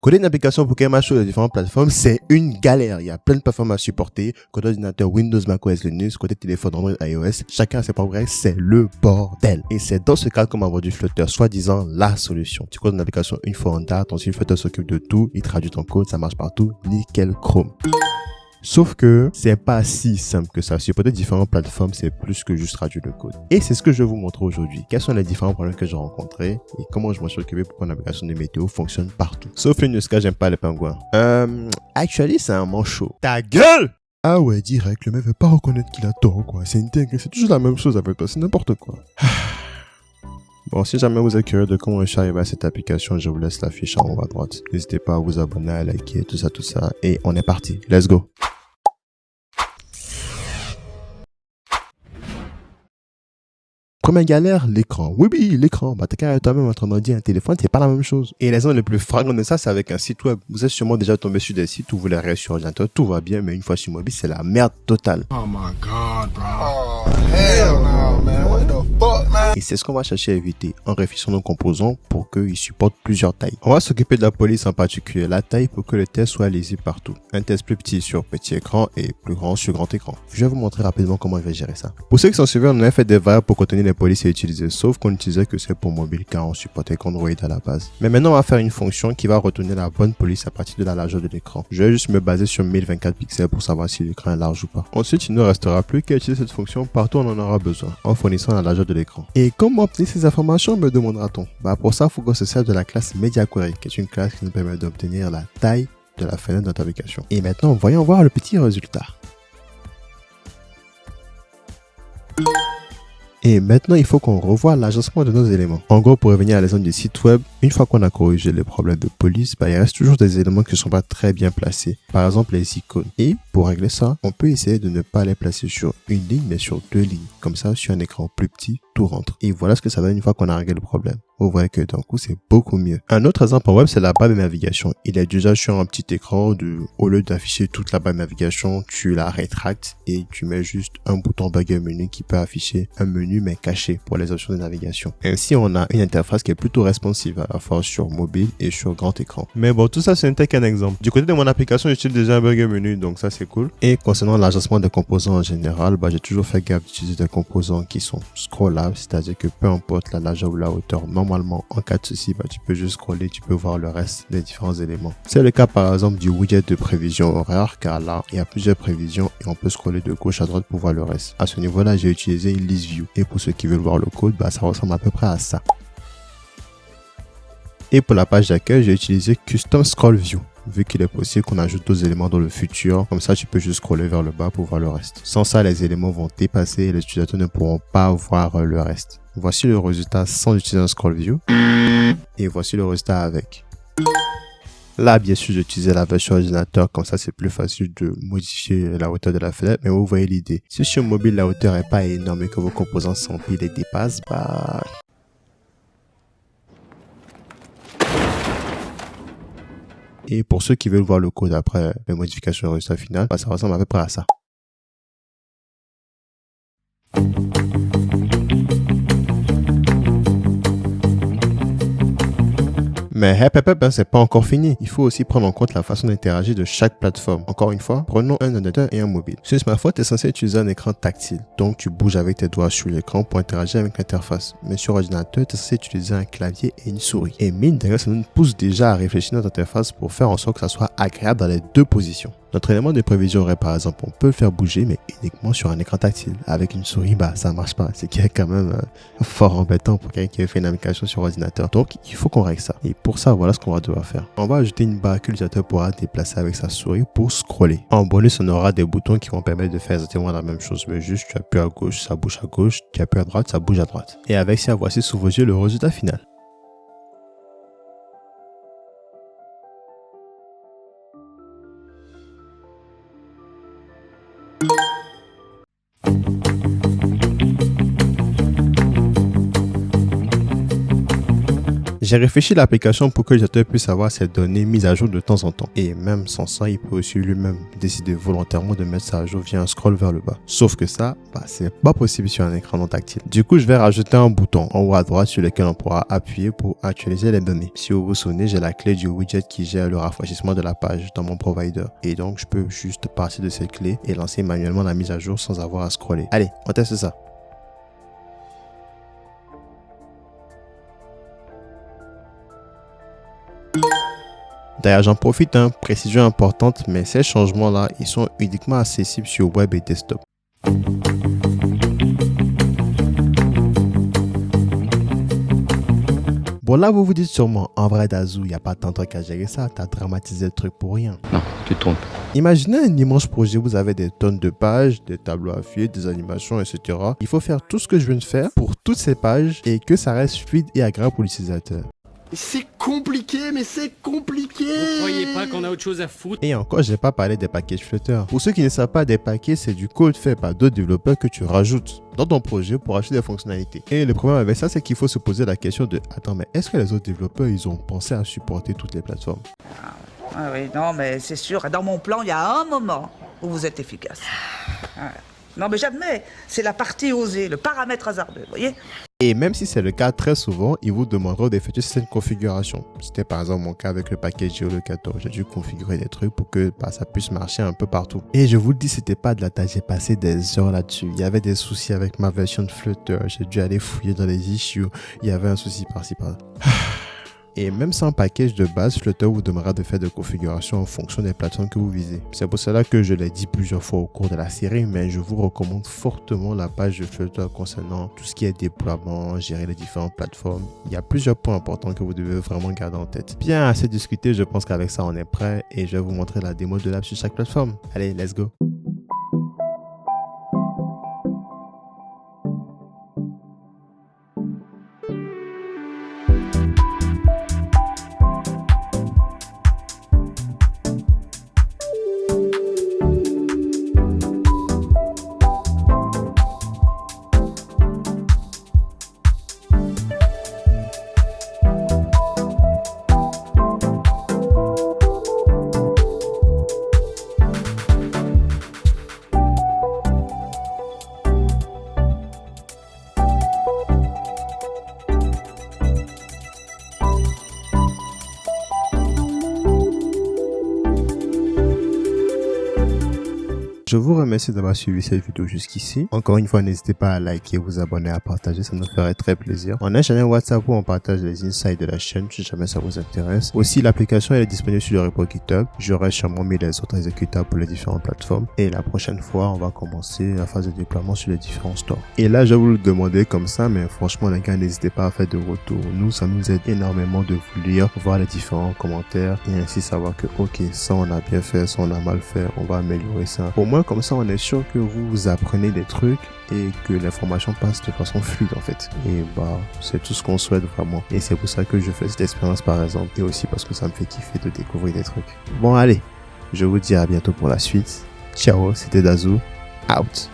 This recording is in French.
Coder une application Pokémon sur les différentes plateformes, c'est une galère. Il y a plein de plateformes à supporter. Côté ordinateur Windows, macOS, Linux, côté téléphone Android, iOS, chacun a ses propres règles, c'est le bordel. Et c'est dans ce cas qu'on m'a vendu Flutter, soi-disant la solution. Tu codes une application une fois en date, ton site Flutter s'occupe de tout, il traduit ton code, ça marche partout, nickel chrome. Sauf que c'est pas si simple que ça. Supporter différentes plateformes, c'est plus que juste traduire le code. Et c'est ce que je vais vous montrer aujourd'hui. Quels sont les différents problèmes que j'ai rencontrés et comment je m'en suis occupé pour qu'une application de météo fonctionne partout. Sauf une cas, j'aime pas les pingouins. Actually, c'est un manchot. Ta gueule! Ah ouais, direct, le mec veut pas reconnaître qu'il a tort, quoi. C'est intégré, c'est toujours la même chose avec toi, c'est n'importe quoi. Bon, si jamais vous êtes curieux de comment je suis arrivé à cette application, je vous laisse la fiche en haut à droite. N'hésitez pas à vous abonner, à liker, tout ça. Et on est parti. Let's go. Première galère, l'écran. Oui, l'écran. Bah, t'as qu'à être toi-même en train de dire un téléphone, c'est pas la même chose. Et les zones les plus flagrantes de ça, c'est avec un site web. Vous êtes sûrement déjà tombé sur des sites où vous les regardez sur ordinateur, tout va bien, mais une fois sur mobile, c'est la merde totale. Oh my god, bro. Oh, hell no, man. What the fuck, man? Et c'est ce qu'on va chercher à éviter en réfléchissant nos composants pour qu'ils supportent plusieurs tailles. On va s'occuper de la police en particulier, la taille pour que le test soit lisible partout. Un test plus petit sur petit écran et plus grand sur grand écran. Je vais vous montrer rapidement comment je vais gérer ça. Pour ceux qui sont suivis, on a fait des variables pour contenir les polices et utiliser, sauf qu'on n'utilisait que c'est pour mobile car on supportait qu'Android à la base. Mais maintenant, on va faire une fonction qui va retourner la bonne police à partir de la largeur de l'écran. Je vais juste me baser sur 1024 pixels pour savoir si l'écran est large ou pas. Ensuite, il ne restera plus qu'à utiliser cette fonction partout où on en aura besoin, en fournissant la largeur de l'écran. Et comment obtenir ces informations, me demandera-t-on? Pour ça, il faut qu'on se serve de la classe MediaQuery, qui est une classe qui nous permet d'obtenir la taille de la fenêtre de notre application. Et maintenant, voyons voir le petit résultat. Et maintenant, il faut qu'on revoie l'agencement de nos éléments. En gros, pour revenir à l'exemple du site web, une fois qu'on a corrigé les problèmes de police, il reste toujours des éléments qui ne sont pas très bien placés. Par exemple, les icônes. Et pour régler ça, on peut essayer de ne pas les placer sur une ligne, mais sur deux lignes. Comme ça, sur un écran plus petit, tout rentre. Et voilà ce que ça donne une fois qu'on a réglé le problème. Vous voyez que d'un coup, c'est beaucoup mieux. Un autre exemple en web, c'est la barre de navigation. Il est déjà sur un petit écran au lieu d'afficher toute la barre de navigation, tu la rétractes et tu mets juste un bouton Bagger menu qui peut afficher un menu mais caché pour les options de navigation. Ainsi, on a une interface qui est plutôt responsive à la fois sur mobile et sur grand écran. Mais bon, tout ça, ce n'était qu'un exemple. Du côté de mon application, j'utilise déjà un Bagger menu, donc ça, c'est cool. Et concernant l'agencement des composants en général, j'ai toujours fait gaffe d'utiliser des composants qui sont scrollables, c'est-à-dire que peu importe la largeur ou la hauteur, normalement, en cas de souci, tu peux juste scroller, tu peux voir le reste des différents éléments. C'est le cas par exemple du widget de prévision horaire, car là, il y a plusieurs prévisions et on peut scroller de gauche à droite pour voir le reste. À ce niveau-là, j'ai utilisé une list view. Et pour ceux qui veulent voir le code, ça ressemble à peu près à ça. Et pour la page d'accueil, j'ai utilisé Custom Scroll View. Vu qu'il est possible qu'on ajoute d'autres éléments dans le futur, comme ça tu peux juste scroller vers le bas pour voir le reste. Sans ça, les éléments vont dépasser et les utilisateurs ne pourront pas voir le reste. Voici le résultat sans utiliser un scroll view. Et voici le résultat avec. Là, bien sûr, j'ai utilisé la version ordinateur, comme ça c'est plus facile de modifier la hauteur de la fenêtre, mais vous voyez l'idée. Si sur mobile la hauteur n'est pas énorme et que vos composants s'empilent et dépassent, Et pour ceux qui veulent voir le code après les modifications du résultat final, ça ressemble à peu près à ça. Mais c'est pas encore fini. Il faut aussi prendre en compte la façon d'interagir de chaque plateforme. Encore une fois, prenons un ordinateur et un mobile. Sur smartphone, tu es censé utiliser un écran tactile. Donc, tu bouges avec tes doigts sur l'écran pour interagir avec l'interface. Mais sur ordinateur, tu es censé utiliser un clavier et une souris. Et mine de rien, ça nous pousse déjà à réfléchir notre interface pour faire en sorte que ça soit agréable dans les deux positions. Notre élément de prévision horaire, par exemple, on peut le faire bouger, mais uniquement sur un écran tactile. Avec une souris, ça marche pas. C'est qui est quand même fort embêtant pour quelqu'un qui a fait une application sur ordinateur. Donc, il faut qu'on règle ça. Et pour ça, voilà ce qu'on va devoir faire. On va ajouter une barre que l'utilisateur pourra déplacer avec sa souris pour scroller. En bonus, on aura des boutons qui vont permettre de faire exactement la même chose. Mais juste, tu appuies à gauche, ça bouge à gauche. Tu appuies à droite, ça bouge à droite. Et avec ça, voici sous vos yeux le résultat final. J'ai réfléchi à l'application pour que l'utilisateur puisse avoir ses données mises à jour de temps en temps. Et même sans ça, il peut aussi lui-même décider volontairement de mettre ça à jour via un scroll vers le bas. Sauf que ça, c'est pas possible sur un écran non tactile. Du coup, je vais rajouter un bouton en haut à droite sur lequel on pourra appuyer pour actualiser les données. Si vous vous souvenez, j'ai la clé du widget qui gère le rafraîchissement de la page dans mon provider. Et donc, je peux juste partir de cette clé et lancer manuellement la mise à jour sans avoir à scroller. Allez, on teste ça. D'ailleurs, j'en profite, précision importante, mais ces changements-là, ils sont uniquement accessibles sur web et desktop. Bon, là, vous vous dites sûrement, en vrai, Dazou, il n'y a pas tant de trucs à gérer ça, t'as dramatisé le truc pour rien. Non, tu te trompes. Imaginez un immense projet, vous avez des tonnes de pages, des tableaux à filer, des animations, etc. Il faut faire tout ce que je viens de faire pour toutes ces pages et que ça reste fluide et agréable pour l'utilisateur. C'est compliqué, mais c'est compliqué. Vous croyez pas qu'on a autre chose à foutre? Et encore, je n'ai pas parlé des packages Flutter. Pour ceux qui ne savent pas, des packages, c'est du code fait par d'autres développeurs que tu rajoutes dans ton projet pour acheter des fonctionnalités. Et le problème avec ça, c'est qu'il faut se poser la question de « Attends, mais est-ce que les autres développeurs, ils ont pensé à supporter toutes les plateformes ?» Ah oui, non, mais c'est sûr, dans mon plan, il y a un moment où vous êtes efficace. Ah. Non, mais j'admets, c'est la partie osée, le paramètre hasardeux, vous voyez? Et même si c'est le cas, très souvent, ils vous demanderont d'effectuer certaines configurations. C'était par exemple mon cas avec le package Geolocator. J'ai dû configurer des trucs pour que ça puisse marcher un peu partout. Et je vous le dis, c'était pas de la tâche. J'ai passé des heures là-dessus. Il y avait des soucis avec ma version de Flutter. J'ai dû aller fouiller dans les issues. Il y avait un souci par-ci, par-là. Et même sans package de base, Flutter vous demandera de faire des configurations en fonction des plateformes que vous visez. C'est pour cela que je l'ai dit plusieurs fois au cours de la série, mais je vous recommande fortement la page de Flutter concernant tout ce qui est déploiement, gérer les différentes plateformes. Il y a plusieurs points importants que vous devez vraiment garder en tête. Bien assez discuté, je pense qu'avec ça on est prêt et je vais vous montrer la démo de l'app sur chaque plateforme. Allez, let's go! Je vous remercie d'avoir suivi cette vidéo jusqu'ici. Encore une fois, n'hésitez pas à liker, vous abonner, à partager, ça nous ferait très plaisir. On a un channel WhatsApp où on partage les insights de la chaîne, si jamais ça vous intéresse. Aussi, l'application elle est disponible sur le repo GitHub. J'aurai sûrement mis les autres exécutables pour les différentes plateformes. Et la prochaine fois, on va commencer la phase de déploiement sur les différents stores. Et là, je vais vous le demander comme ça, mais franchement, les gars, n'hésitez pas à faire de retour. Nous, ça nous aide énormément de vous lire, voir les différents commentaires et ainsi savoir que, ok, ça on a bien fait, ça on a mal fait, on va améliorer ça. Au moins, comme ça, on est sûr que vous apprenez des trucs et que l'information passe de façon fluide en fait. Et c'est tout ce qu'on souhaite vraiment. Et c'est pour ça que je fais cette expérience par exemple. Et aussi parce que ça me fait kiffer de découvrir des trucs. Bon allez, je vous dis à bientôt pour la suite. Ciao, c'était Dazou. Out.